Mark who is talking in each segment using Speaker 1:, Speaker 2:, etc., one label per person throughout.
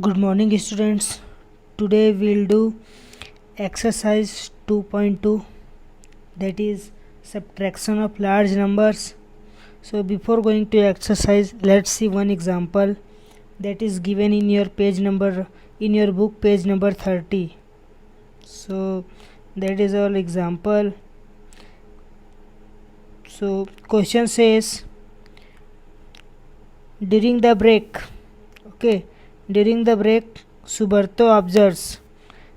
Speaker 1: Good morning, students. Today we'll do exercise 2.2, that is subtraction of large numbers. So before going to exercise, let's see one example that is given in your book, page number 30. So that is our example. So question says, during the break, Subarto observes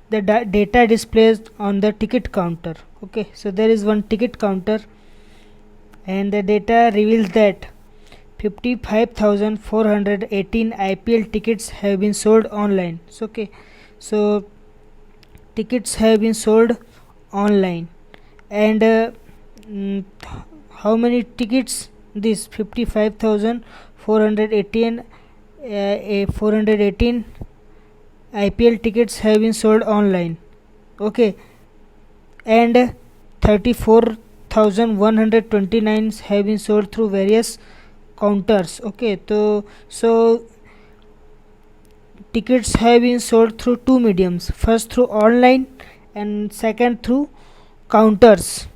Speaker 1: the data displayed on the ticket counter. So there is one ticket counter and the data reveals that 55,418 IPL tickets have been sold online. So tickets have been sold online, and how many tickets? This 55,418 418 IPL tickets have been sold online. And 34,129 have been sold through various counters. So tickets have been sold through two mediums, first through online and second through counters.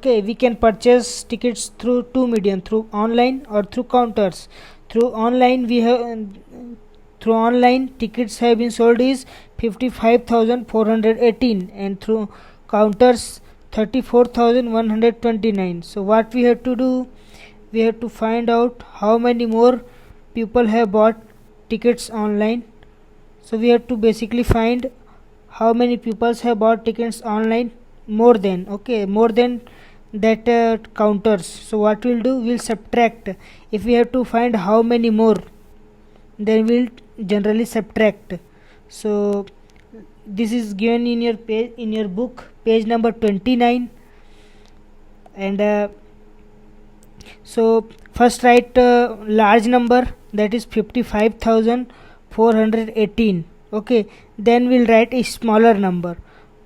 Speaker 1: We can purchase tickets through two medium, through online or through counters. Through online tickets have been sold is 55,418 and through counters 34,129. So what we have to do, we have to find out how many more people have bought tickets online. So we have to basically find how many people have bought tickets online more than that counters. So what we'll do, we'll subtract. If we have to find how many more, then we'll generally subtract. So this is given in your page, in your book, page number 29. And so first write large number, that is 55,418. Then we'll write a smaller number,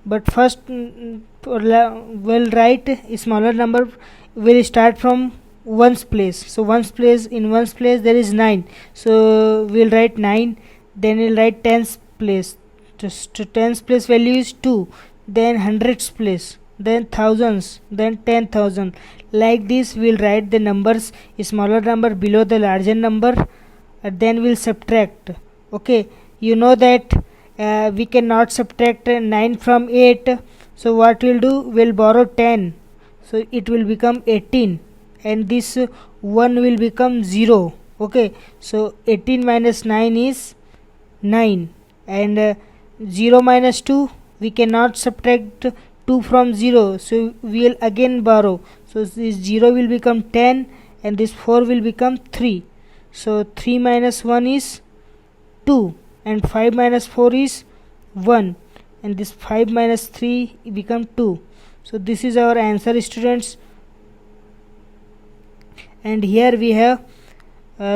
Speaker 1: but first we'll write a smaller number. Will start from ones place. So in ones place there is 9, so we'll write 9. Then we'll write tens place. Just tens place value is 2. Then hundreds place, then thousands, then 10,000. Like this we'll write the numbers, a smaller number below the larger number, and then we'll subtract. You know that we cannot subtract 9 from 8. So what we'll do, we'll borrow 10, so it will become 18, and this 1 will become 0. So 18 minus 9 is 9, and 0 minus 2, we cannot subtract 2 from 0, so we'll again borrow. So this 0 will become 10 and this 4 will become 3. So 3 minus 1 is 2, and 5 minus 4 is 1, and this 5 minus 3 become 2. So this is our answer, students. And here we have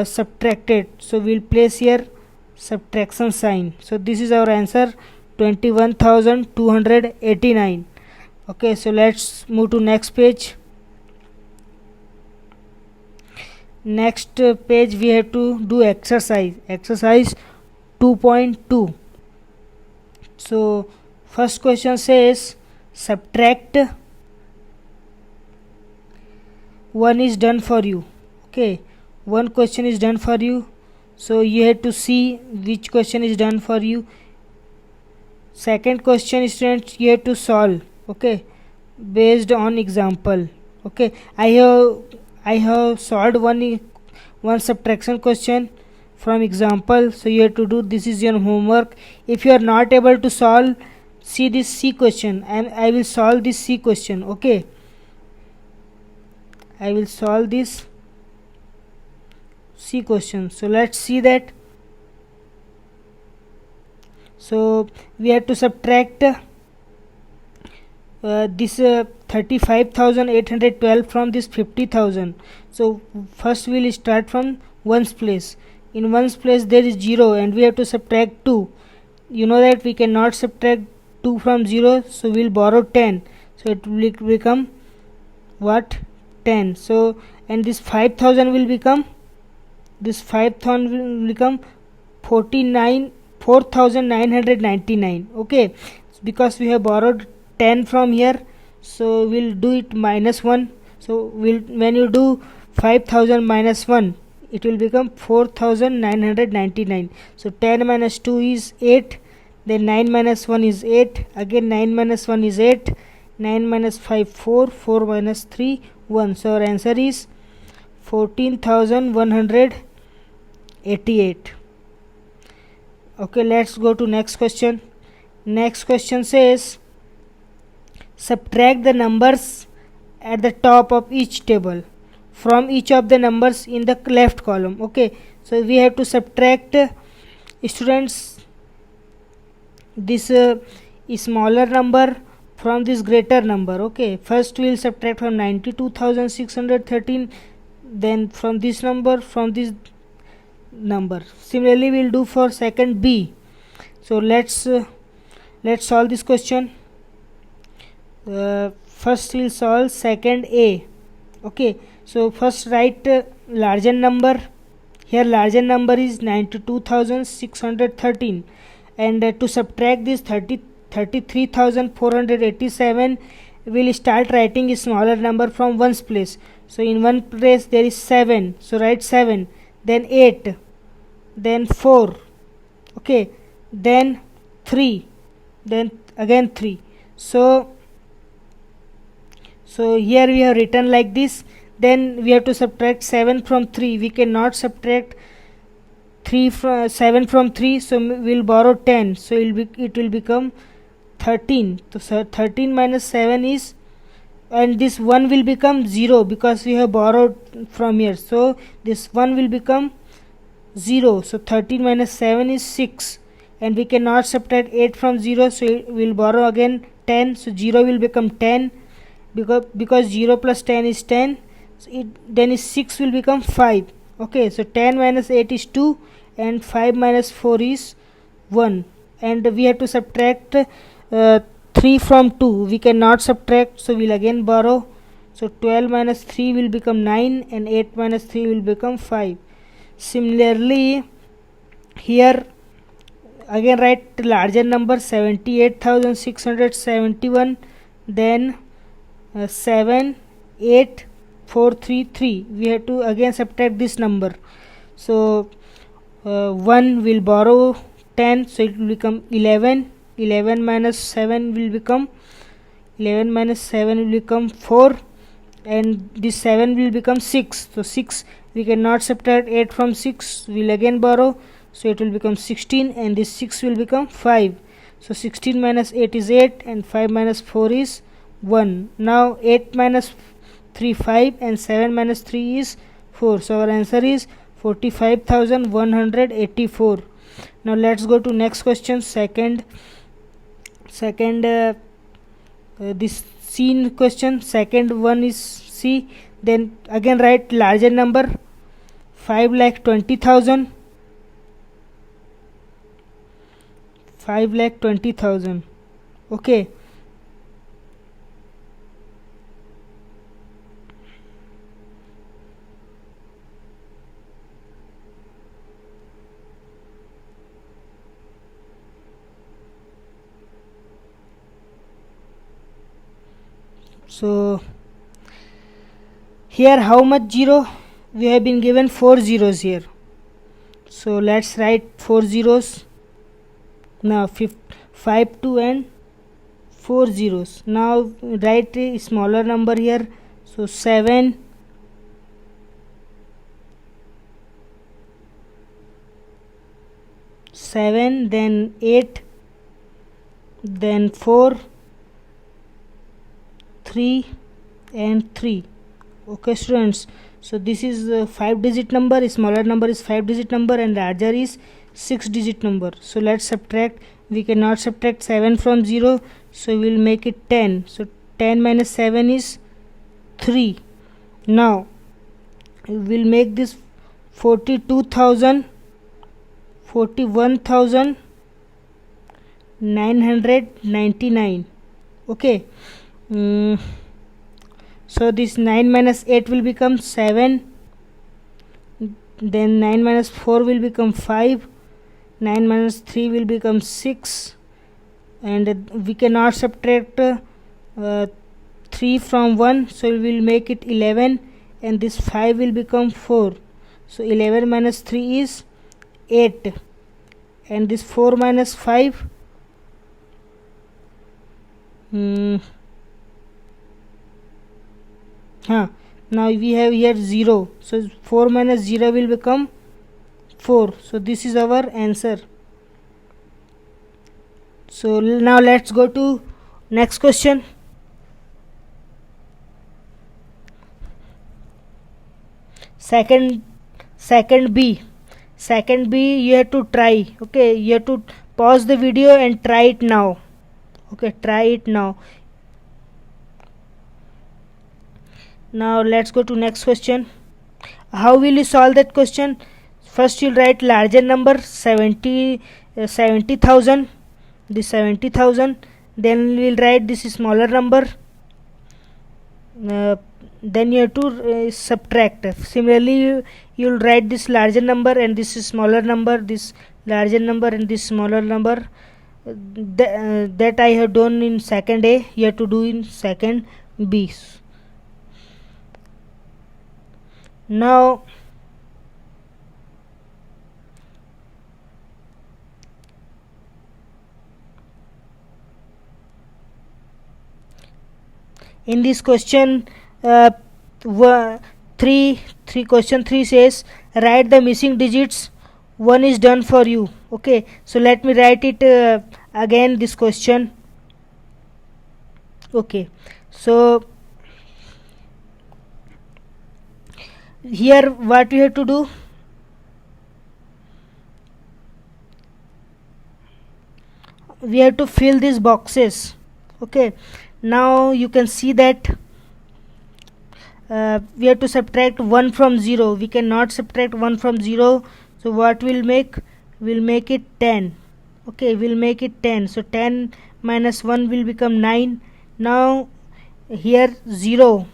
Speaker 1: subtracted, so we'll place here subtraction sign. So this is our answer, 21,289. So let's move to next page. Next page we have to do exercise 2.2. So first question says, subtract 1 is done for you. One question is done for you, so you have to see which question is done for you. Second question, students, you have to solve based on example. I have solved one subtraction question from example, so you have to do, this is your homework. If you are not able to solve, see this C question, and I will solve this C question. I will solve this C question. So let's see that. So we have to subtract this 35,812 from this 50,000. So first we will start from ones place. In ones place there is 0, and we have to subtract 2. You know that we cannot subtract 2 from 0, so we'll borrow 10. So it will become what? 10. So and this 5,000 will become 49 4999. Okay, because we have borrowed 10 from here, so we'll do it minus 1. So when you do 5000 minus 1, it will become 4999. So 10 minus 2 is 8, then 9 minus 1 is 8, again 9 minus 1 is 8, 9 minus 5 4, 4 minus 3 1. So our answer is 14188. Okay, let's go to next question. Next question says subtract the numbers at the top of each table from each of the numbers in the left column. Okay, so we have to subtract students this smaller number from this greater number. Okay, first we will subtract from 92,613, then from this number, from this number. Similarly we will do for second B. So let's solve this question. First we will solve second A. Okay, so first write larger number. Here larger number is 92,613, and to subtract this 33,487, we will start writing a smaller number from ones place. So in one place there is 7, so write 7, then 8, then 4, okay, then 3, then again 3. So here we have written like this. Then we have to subtract 7 from 3. We cannot subtract 7 from 3, so we will borrow 10, so it will become 13. So 13 minus 7 is, and this 1 will become 0 because we have borrowed from here, so this 1 will become 0. So 13 minus 7 is 6, and we cannot subtract 8 from 0, so we will borrow again 10, so 0 will become 10, because 0 plus 10 is 10, so then is 6 will become 5. Okay, so 10 minus 8 is 2, and 5 minus 4 is 1, and we have to subtract 3 from 2. We cannot subtract, so we will again borrow. So 12 minus 3 will become 9, and 8 minus 3 will become 5. Similarly here again write larger number 78,671, then 7 8 4 3 3. We have to again subtract this number. So 1 will borrow 10, so it will become 11. 11 minus 7 will become 4, and this 7 will become 6. So 6, we cannot subtract 8 from 6, we will again borrow, so it will become 16, and this 6 will become 5. So 16 minus 8 is 8, and 5 minus 4 is 1. Now 8 minus 3 5, and 7 minus 3 is 4. So our answer is 45,184. Now let's go to next question. Second this C question. Second one is C. Then again write larger number 5,20,000. 5,20,000. Okay. So here how much zero? We have been given 4 zeros here, so let's write 4 zeros. Now 5 2 and 4 zeros. Now write a smaller number here, so 7, then 8, then 4, 3 and 3. Okay students, so this is a 5-digit number, smaller number is 5-digit number, and larger is 6-digit number. So let's subtract. We cannot subtract 7 from 0, so we will make it 10. So 10 minus 7 is 3. Now we will make this 41,999. Okay. So this 9 minus 8 will become 7, then 9 minus 4 will become 5, 9 minus 3 will become 6, and we cannot subtract 3 from 1, so we will make it 11, and this 5 will become 4. So 11 minus 3 is 8, and this 4 minus 5 now we have here 0, so 4 minus 0 will become 4. So this is our answer. So now let's go to next question. Second B, you have to try. Okay, you have to pause the video and try it now. Okay, try it now. Now let's go to next question. How will you solve that question? First you'll write larger number 70,000, this 70,000, then we'll write this smaller number, then you have to subtract. Similarly you'll write this larger number and this smaller number, this larger number and this smaller number. That I have done in second A, you have to do in second B. Now in this question question 3 says write the missing digits. 1 is done for you. Okay, so let me write it again, this question. Okay, so here what we have to do, we have to fill these boxes. Okay, now you can see that we have to subtract 1 from 0. We cannot subtract 1 from 0, so what we'll make, we'll make it 10. Okay, we'll make it 10. So 10 minus 1 will become 9. Now here 0,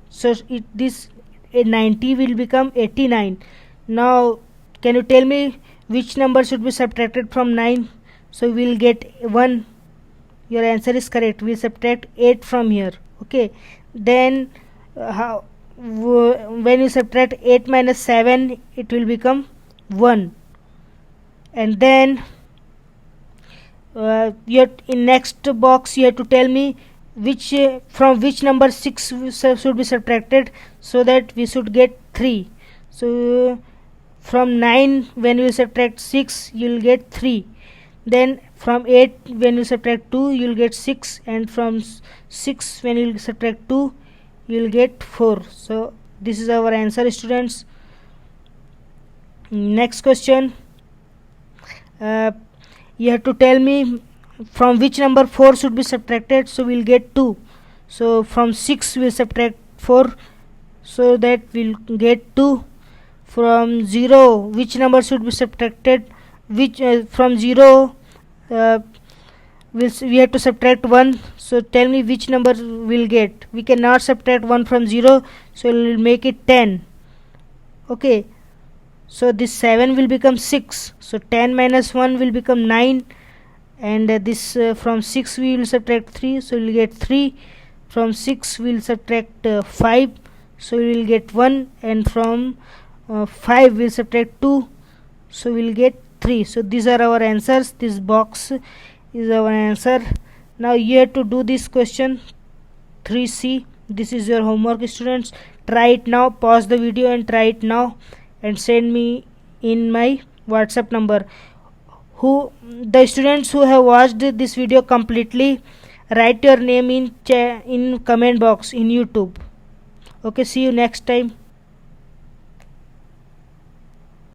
Speaker 1: so this 90 will become 89. Now can you tell me which number should be subtracted from 9? So we'll get 1. Your answer is correct. We'll subtract 8 from here. Okay, then when you subtract 8 minus 7, it will become 1. And then in next box you have to tell me which from which number 6 should be subtracted, so that we should get 3. So from 9 when you subtract 6, you will get 3. Then from 8 when you subtract 2, you will get 6, and from 6 when you subtract 2, you will get 4. So this is our answer, students. Next question, you have to tell me from which number 4 should be subtracted, so we'll get 2. So from 6 we'll subtract 4, so that we'll get 2. From 0, which number should be subtracted, which from 0 we have to subtract 1, so tell me which number we'll get. We cannot subtract 1 from 0, so we'll make it 10. Okay, so this 7 will become 6, so 10 minus 1 will become 9, and this from 6 we will subtract 3, so we will get 3. From 6 we will subtract 5, so we will get 1, and from 5 we will subtract 2, so we will get 3. So these are our answers. This box is our answer. Now you have to do this question 3C. This is your homework, students. Try it now. Pause the video and try it now, and send me in my WhatsApp number. The students who have watched this video completely, write your name in comment box in YouTube. Okay, see you next time.